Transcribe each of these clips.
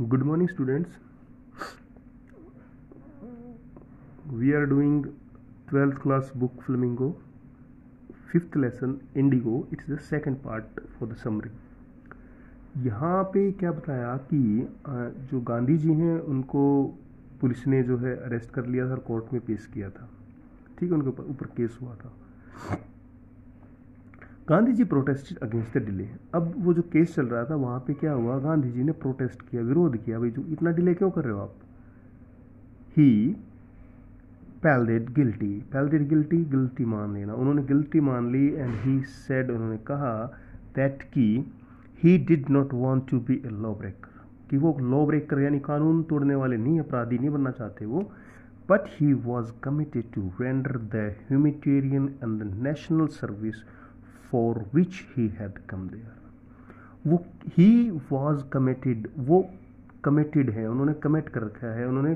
Good morning, students. We are doing 12th class book Flamingo, 5th lesson Indigo. It's the second part for the summary. यहाँ पे क्या बताया कि जो गांधी जी हैं उनको पुलिस ने जो है अरेस्ट कर लिया था और कोर्ट में पेश किया था। ठीक है, उनके ऊपर केस हुआ था। Gandhi ji protested against the delay. अब वो जो केस चल रहा था वहाँ पे क्या हुआ, गांधी जी ने प्रोटेस्ट किया, विरोध किया, भाई जो इतना डिले क्यों कर रहे हो आप। ही पैल्डेड गिल्टी मान लेना, उन्होंने गिल्टी मान ली। एंड ही सेड, उन्होंने कहा दैट कि he did not want to be a law breaker, कि वो लॉ ब्रेकर यानी कानून तोड़ने वाले नहीं, अपराधी नहीं बनना चाहते वो। But he was committed to render the humanitarian and the national service for which he had come there. वो ही वॉज कमिटेड, वो कमिटेड है, उन्होंने कमिट कर रखा है, उन्होंने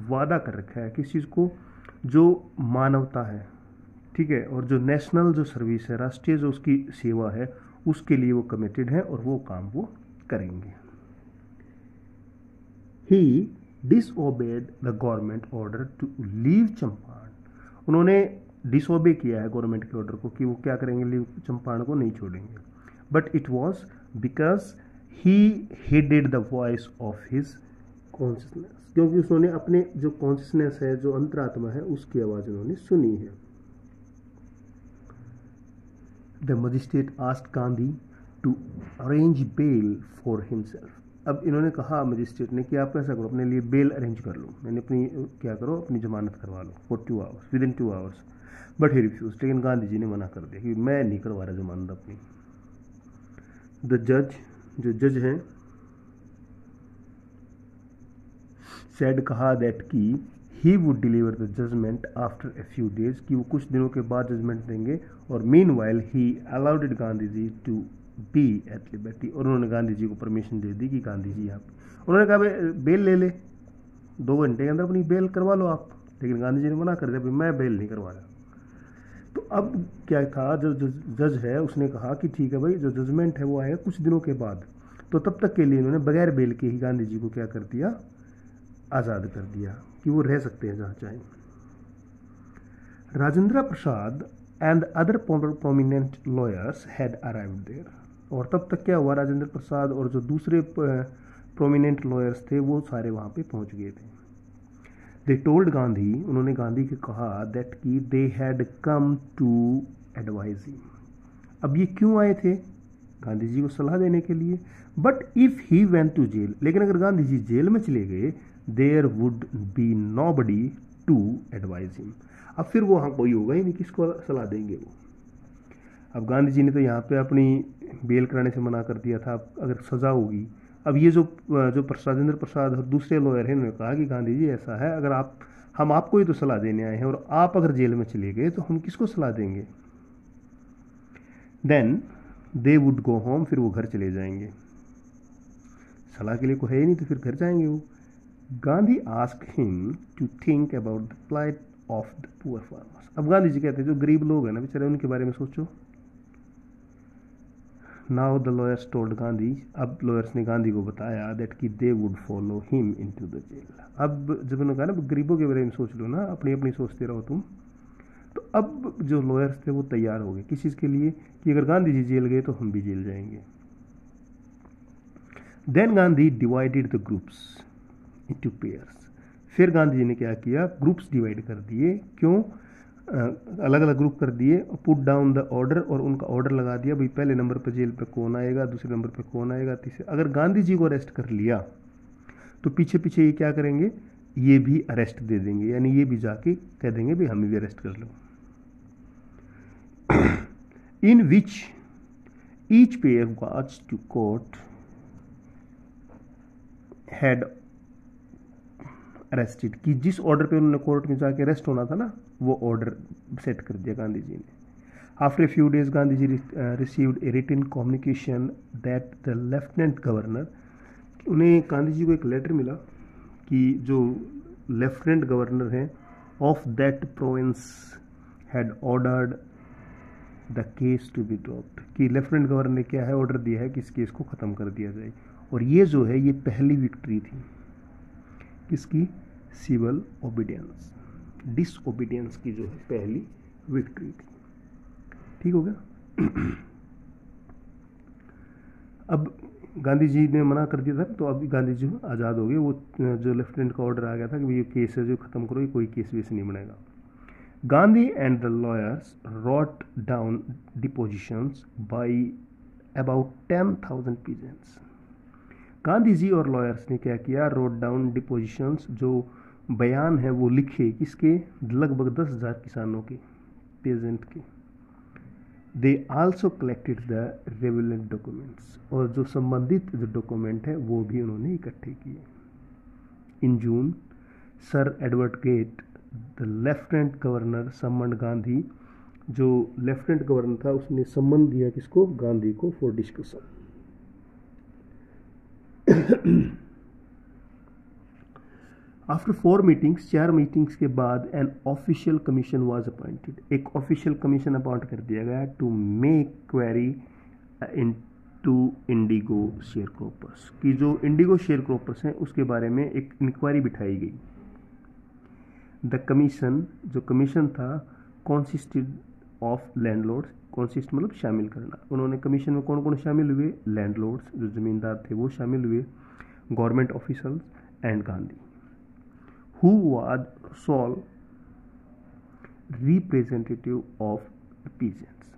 वादा कर रखा है किस चीज़ को, जो मानवता है, ठीक है, और जो नेशनल जो सर्विस है, राष्ट्रीय जो उसकी सेवा है, उसके लिए वो कमिटेड है और वो काम वो करेंगे। He disobeyed the government order to leave Champaran, उन्होंने डिसओबे किया है गवर्नमेंट के ऑर्डर को कि वो क्या करेंगे, लीव चंपारण को नहीं छोड़ेंगे। But it was because he headed the voice of his consciousness, क्योंकि उन्होंने अपने जो कॉन्शियसनेस है, जो अंतरात्मा है, उसकी आवाज उन्होंने सुनी है। The magistrate asked Gandhi to arrange bail for himself. अब इन्होंने कहा मजिस्ट्रेट ने कि आप ऐसा करो, अपने लिए बेल अरेंज कर लो, मैंने अपनी क्या करो, अपनी जमानत करवा लो for 2 hours, within 2 hours. But he refuse, लेकिन गांधी जी ने मना कर दिया कि मैं नहीं करवा रहा जमानत अपनी। द जज, जो जज हैं, सेड, कहा दैट कि he would deliver the judgment after a few days, कि वो कुछ दिनों के बाद जजमेंट देंगे। और meanwhile he allowed Gandhi ji to be at liberty, और उन्होंने गांधी जी को परमिशन दे दी कि गांधी जी यहाँ पे, उन्होंने कहा बेल ले ले, 2 घंटे के अंदर अपनी बेल करवा लो आप, लेकिन गांधी जी ने मना कर दिया, भाई मैं बेल नहीं करवा रहा। तो अब क्या था, जो जज है उसने कहा कि ठीक है भाई, जो जजमेंट है वो आएगा कुछ दिनों के बाद, तो तब तक के लिए इन्होंने बगैर बेल के ही गांधी जी को क्या कर दिया, आज़ाद कर दिया, कि वो रह सकते हैं जहाँ चाहें। Rajendra Prasad and other prominent lawyers had arrived there, और तब तक क्या हुआ, राजेंद्र प्रसाद और जो दूसरे प्रोमिनेंट लॉयर्स थे वो सारे वहाँ पे पहुँच गए थे। दे टोल्ड गांधी, उन्होंने गांधी को कहा दैट कि they had come to advise him. अब ये क्यों आए थे, गांधी जी को सलाह देने के लिए। But if he went to jail, लेकिन अगर गांधी जी जेल में चले गए, there would be nobody to advise him, अब फिर वो कोई होगा ही नहीं, किसको सलाह देंगे वो। अब गांधी जी ने तो यहाँ पे अपनी बेल कराने से मना कर दिया था, अगर सजा होगी। अब ये जो राजेंद्र प्रसाद और दूसरे लॉयर हैं, उन्होंने कहा कि गांधी जी ऐसा है, अगर हम आपको ही तो सलाह देने आए हैं, और आप अगर जेल में चले गए तो हम किसको सलाह देंगे। Then they would go home, फिर वो घर चले जाएंगे, सलाह के लिए कोई है ही नहीं तो फिर घर जाएंगे वो। Gandhi asked him to think about the plight of the poor farmers. अब गांधी जी कहते हैं जो गरीब लोग हैं ना बेचारे, उनके बारे में सोचो। Now the lawyers told Gandhi, अब लॉयर्स ने गांधी को बताया दैट कि they would follow him into the jail. अब जब उन्होंने कहा ना गरीबों के बारे में सोच लो ना, अपनी अपनी सोचते रहो तुम, तो अब जो लॉयर्स थे वो तैयार हो गए किस चीज़ के लिए, कि अगर गांधी जी जेल गए तो हम भी जेल जाएंगे। Then Gandhi divided the groups into pairs, फिर गांधी जी ने क्या किया, ग्रुप्स डिवाइड कर दिए। क्यों, अलग अलग ग्रुप कर दिए। पुट डाउन द ऑर्डर, और उनका ऑर्डर लगा दिया, भाई पहले नंबर पर जेल पे कौन आएगा, दूसरे नंबर पे कौन आएगा, तीसरे। अगर गांधी जी को अरेस्ट कर लिया तो पीछे पीछे ये क्या करेंगे, ये भी अरेस्ट दे देंगे, यानी ये भी जाके कह देंगे भाई हमें भी अरेस्ट कर लो। In which each pair was to court had arrested, कि जिस ऑर्डर पे उन्होंने कोर्ट में जाके अरेस्ट होना था ना, वो ऑर्डर सेट कर दिया गांधी जी ने। After a few days Gandhi ji received a written communication that the lieutenant governor, उन्हें गांधी जी को एक लेटर मिला कि जो लेफ्टिनेंट गवर्नर हैं of that province had ordered the case to be dropped, कि लेफ्टिनेंट गवर्नर ने क्या है ऑर्डर दिया है कि इस केस को ख़त्म कर दिया जाए। और ये जो है ये पहली विक्ट्री थी किसकी, सिविल ओबीडियंस, डिसओबीडियंस की जो है पहली विक्ट्री थी। ठीक हो गया। अब गांधी जी ने मना कर दिया था, तो अब गांधी जी आज़ाद हो गए। वो जो लेफ्टिनेंट का ऑर्डर आ गया था कि ये केस है जो ख़त्म करो, ये कोई केस वेस नहीं बनेगा। Gandhi and the lawyers wrote down depositions by about 10,000 peasants. Gandhi ji और लॉयर्स ने क्या किया, रोट डाउन डिपोजिशंस, जो बयान है वो लिखे, किसके, लगभग 10,000 किसानों के, पेजेंट के। They also collected the relevant documents, और जो संबंधित जो डॉक्यूमेंट है वो भी उन्होंने इकट्ठे किए। In June sir Edward Gait the lieutenant governor summon Gandhi, जो लेफ्टिनेंट गवर्नर था उसने सम्मन दिया किसको, गांधी को, for discussion. After 4 meetings, 4 meetings के बाद an official commission was appointed, एक ऑफिशियल कमीशन अपॉइंट कर दिया गया to make query into indigo share croppers, कि जो इंडिगो शेयर क्रॉपर्स हैं उसके बारे में एक इंक्वायरी बिठाई गई। द कमीशन, जो कमीशन था, कॉन्सिस्टेड ऑफ लैंडलॉर्ड्स, कॉन्सिस्ट मतलब शामिल करना। उन्होंने कमीशन में कौन कौन शामिल हुए, लैंडलॉर्ड्स जो जमींदार थे वो शामिल हुए, government officers and Gandhi, who was sole representative of the peasants।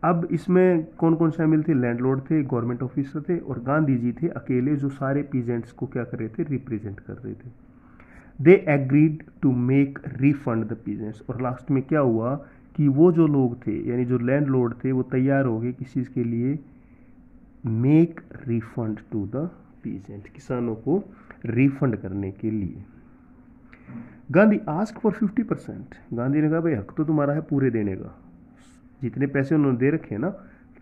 अब इसमें कौन कौन शामिल थे, लैंडलॉर्ड थे, गवर्नमेंट ऑफिसर थे और गांधी जी थे अकेले, जो सारे पीजेंट्स को क्या कर रहे थे, रिप्रेजेंट कर रहे थे। They agreed to make refund the peasants, और लास्ट में क्या हुआ कि वो जो लोग थे यानी जो लैंडलॉर्ड थे वो तैयार हो गए किस चीज़ के लिए, make refund to the peasant, किसानों को रिफंड करने के लिए। गांधी आस्क फॉर 50%, गांधी ने कहा भाई हक तो तुम्हारा है पूरे देने का, जितने पैसे उन्होंने दे रखे हैं ना,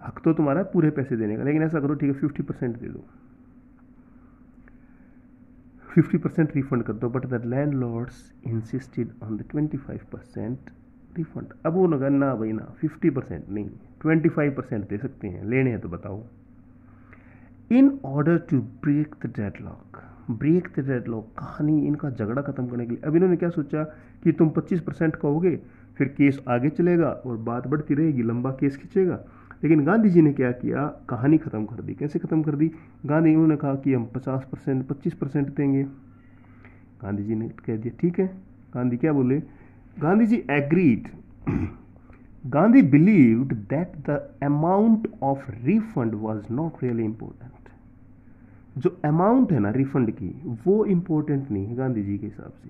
हक तो तुम्हारा है पूरे पैसे देने का, लेकिन ऐसा करो ठीक है 50% दे दो, 50% रिफंड कर दो। But the landlords insisted on the 25% refund. अब वो लगा ना भाई ना 50% नहीं, 25% दे सकते हैं, लेने हैं तो बताओ। In order to break the deadlock, break the deadlock, कहानी इनका झगड़ा खत्म करने के लिए। अब इन्होंने क्या सोचा कि तुम 25% कहोगे, फिर केस आगे चलेगा और बात बढ़ती रहेगी, लंबा केस खींचेगा। लेकिन गांधी जी ने क्या किया, कहानी खत्म कर दी। कैसे खत्म कर दी, गांधी उन्होंने कहा कि हम 50%, 25% देंगे। गांधी जी ने कह दिया ठीक है। गांधी क्या बोले, Gandhi ji agreed. Gandhi believed that the amount of refund was not really important, जो अमाउंट है ना रिफंड की वो इंपॉर्टेंट नहीं है गांधी जी के हिसाब से।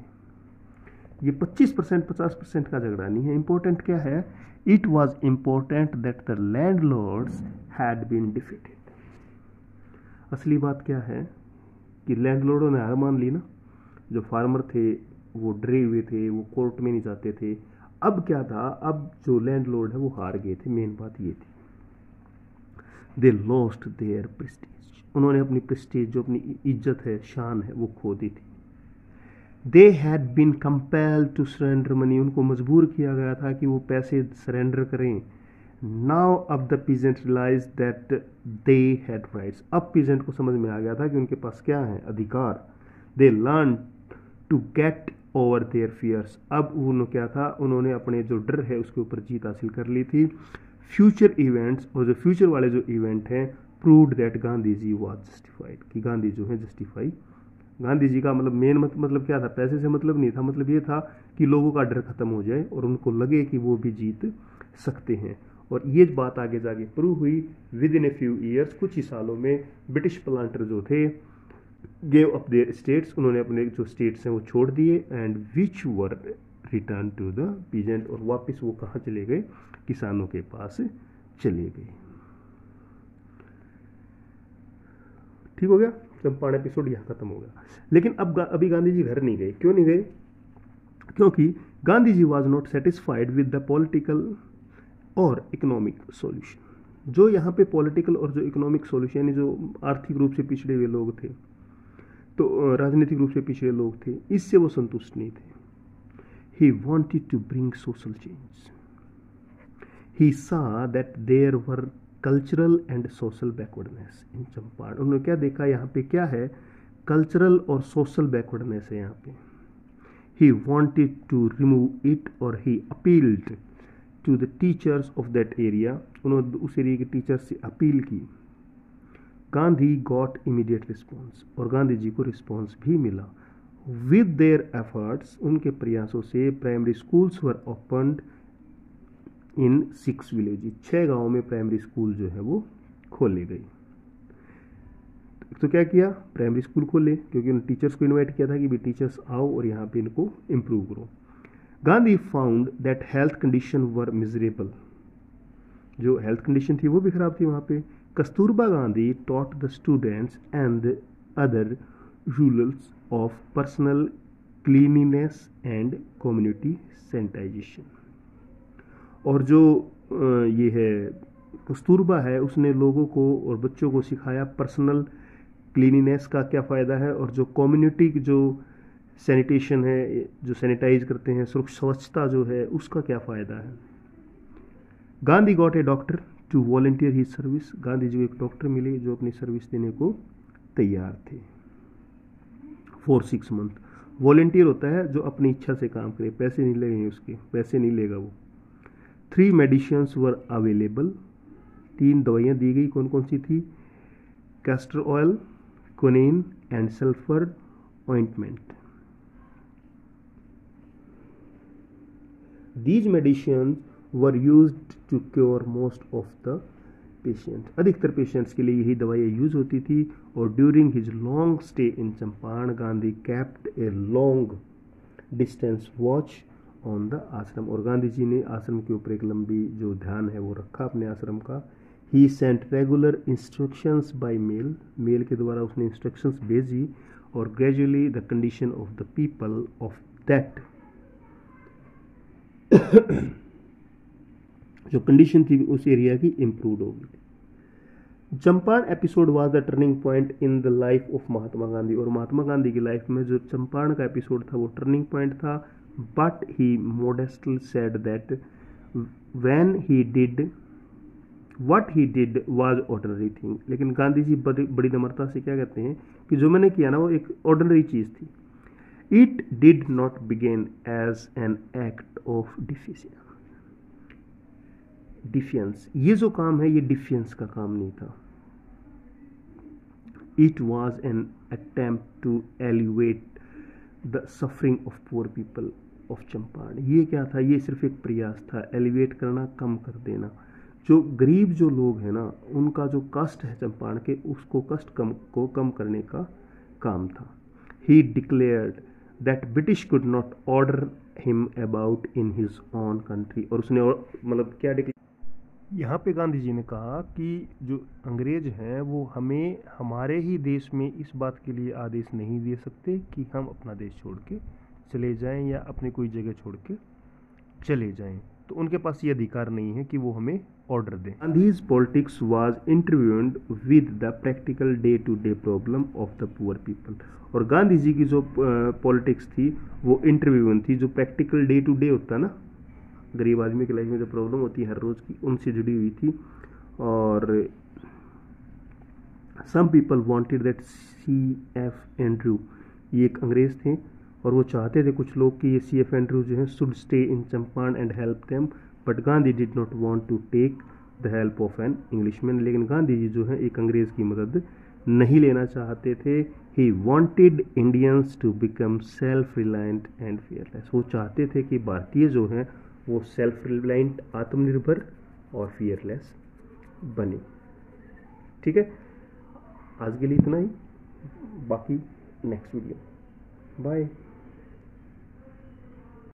ये 25% 50% का झगड़ा नहीं है, इंपॉर्टेंट क्या है, it was important that the landlords had been defeated. असली बात क्या है कि लैंडलॉर्डों ने हार मान ली ना, जो फार्मर थे वो डरे हुए थे, वो कोर्ट में नहीं जाते थे। अब क्या था, अब जो लैंडलॉर्ड है वो हार गए थे, मेन बात ये थी। दे लॉस्ट देयर प्रेस्टीज, उन्होंने अपनी प्रेस्टीज, जो अपनी इज्जत है, शान है, वो खो दी थी। They had been compelled to surrender money, उनको मजबूर किया गया था कि वो पैसे सरेंडर करें। नाउ अब the peasant realise that they had rights, अब पीजेंट को समझ में आ गया था कि उनके पास क्या है, अधिकार। They learn to get over their fears, अब उन्होंने क्या था, उन्होंने अपने जो डर है उसके ऊपर जीत हासिल कर ली थी। फ्यूचर इवेंट्स, और जो फ्यूचर वाले जो इवेंट हैं, proved that Gandhi ji was justified, कि गांधी जो है जस्टिफाई। गांधी जी का मतलब मेन मतलब क्या था, पैसे से मतलब नहीं था, मतलब ये था कि लोगों का डर खत्म हो जाए और उनको लगे कि वो भी जीत सकते हैं। और ये बात आगे जाके प्रूव हुई with in a few years, कुछ ही सालों में ब्रिटिश प्लांटर जो थे गेव अप देयर स्टेट्स, उन्होंने अपने जो स्टेट्स हैं वो छोड़ दिए, and which were return to the peasant, और वापस वो कहाँ चले गए, किसानों के पास चले गए। ठीक हो गया, चंपारण एपिसोड यहाँ खत्म हो गया। लेकिन अब अभी गांधी जी घर नहीं गए। क्यों नहीं गए, क्योंकि Gandhi ji was not satisfied with the political और इकोनॉमिक सॉल्यूशन। जो यहाँ पे पॉलिटिकल और जो इकोनॉमिक सॉल्यूशन, यानी जो आर्थिक रूप से पिछड़े हुए लोग थे, तो राजनीतिक रूप से पिछड़े लोग थे, इससे वो संतुष्ट नहीं थे। He wanted to bring social change. He saw that there were cultural and social backwardness in Champaran. उन्होंने क्या देखा, यहाँ पे क्या है, कल्चरल और सोशल बैकवर्डनेस है यहाँ पे। He wanted to remove it और he appealed to the teachers of that area. उन्होंने उस एरिया के टीचर्स से अपील की। गांधी गॉट इमीडिएट रिस्पॉन्स, और गांधी जी को रिस्पॉन्स भी मिला। विद देयर एफर्ट्स, उनके प्रयासों से प्राइमरी स्कूल्स वर ओपन्ड इन 6 विलेज, 6 गांवों में प्राइमरी स्कूल जो है वो खोले गए। तो क्या किया, प्राइमरी स्कूल खोले, क्योंकि उन टीचर्स को इनवाइट किया था कि भी टीचर्स आओ और यहाँ पे इनको इम्प्रूव करो। Gandhi found that health condition were miserable, जो हेल्थ कंडीशन थी वो भी खराब थी वहाँ पे। Kasturba Gandhi taught the students and other rurals of personal cleanliness and community sanitisation. और जो ये है कस्तूरबा है, उसने लोगों को और बच्चों को सिखाया पर्सनल क्लीनिनेस का क्या फ़ायदा है, और जो कम्युनिटी की जो सैनिटेशन है, जो सैनिटाइज करते हैं, स्वच्छता जो है उसका क्या फ़ायदा है। Gandhi got a doctor to volunteer his service. Gandhi ji को एक डॉक्टर मिले जो अपनी सर्विस देने को तैयार थे फॉर 6 मंथ। वॉलंटियर होता है जो अपनी इच्छा से काम करे, पैसे नहीं लगेंगे उसके, पैसे नहीं लेगा वो। 3 मेडिसिन्स वर अवेलेबल, 3 दवाइयाँ दी गई। कौन कौन सी थी, castor oil, quinine and sulphur ointment. These medicines were used to cure most of the patients. अधिकतर पेशेंट्स के लिए यही दवाइयाँ यूज होती थी। और during his long stay in Champaran, Gandhi kept a long distance watch on the आश्रम। और गांधी जी ने आश्रम के ऊपर एक लंबी जो ध्यान है वो रखा अपने आश्रम का। He sent regular instructions by mail, mail के द्वारा उसने इंस्ट्रक्शंस भेजी। और gradually the condition of the people of that जो कंडीशन थी उस एरिया की इम्प्रूव होगी। Champaran episode was the turning point in the life of Mahatma Gandhi. और महात्मा गांधी की लाइफ में जो चंपारण का एपिसोड था वो टर्निंग पॉइंट था। But he modestly said that when he did what he did was ordinary thing. लेकिन गांधी जी बड़ी नम्रता से क्या कहते हैं कि जो मैंने किया ना वो एक ऑर्डिनरी चीज़ थी। It did not begin as an act of defiance। ये जो काम है ये डिफियंस का काम नहीं था। It was an attempt to alleviate the suffering of poor people of Champaran. ये क्या था, ये सिर्फ एक प्रयास था, एलिवेट करना, कम कर देना। जो गरीब जो लोग हैं ना, उनका जो कष्ट है चंपारण के, उसको कष्ट कम करने का काम था। He declared that British could not order him about in his own country। और उसने मतलब क्या यहाँ पे गांधी जी ने कहा कि जो अंग्रेज हैं वो हमें हमारे ही देश में इस बात के लिए आदेश नहीं दे सकते कि हम अपना देश छोड़ के चले जाएं या अपनी कोई जगह छोड़ के चले जाएं। तो उनके पास ये अधिकार नहीं है कि वो हमें ऑर्डर दें। Gandhi's politics was interviewed with the practical day to day problem of the poor people. और गांधी जी की जो पॉलिटिक्स थी वो इंटरव्यून थी, जो प्रैक्टिकल डे टू डे होता है ना, गरीब आदमी की लाइफ में जो प्रॉब्लम होती है हर रोज़ की, उनसे जुड़ी हुई थी। और some people wanted that C.F. Andrew, ये एक अंग्रेज थे और वो चाहते थे कुछ लोग कि ये C.F. एंड्रू जो है should stay in Champaran and help them. But Gandhi did not want to take the help of an Englishman. लेकिन गांधी जी जो है एक अंग्रेज की मदद नहीं लेना चाहते थे। He wanted Indians to become self reliant and fearless. वो चाहते थे कि भारतीय जो हैं वो सेल्फ रिलायंट, आत्मनिर्भर और फियरलेस बने। ठीक है, आज के लिए इतना ही, बाकी नेक्स्ट वीडियो। बाय।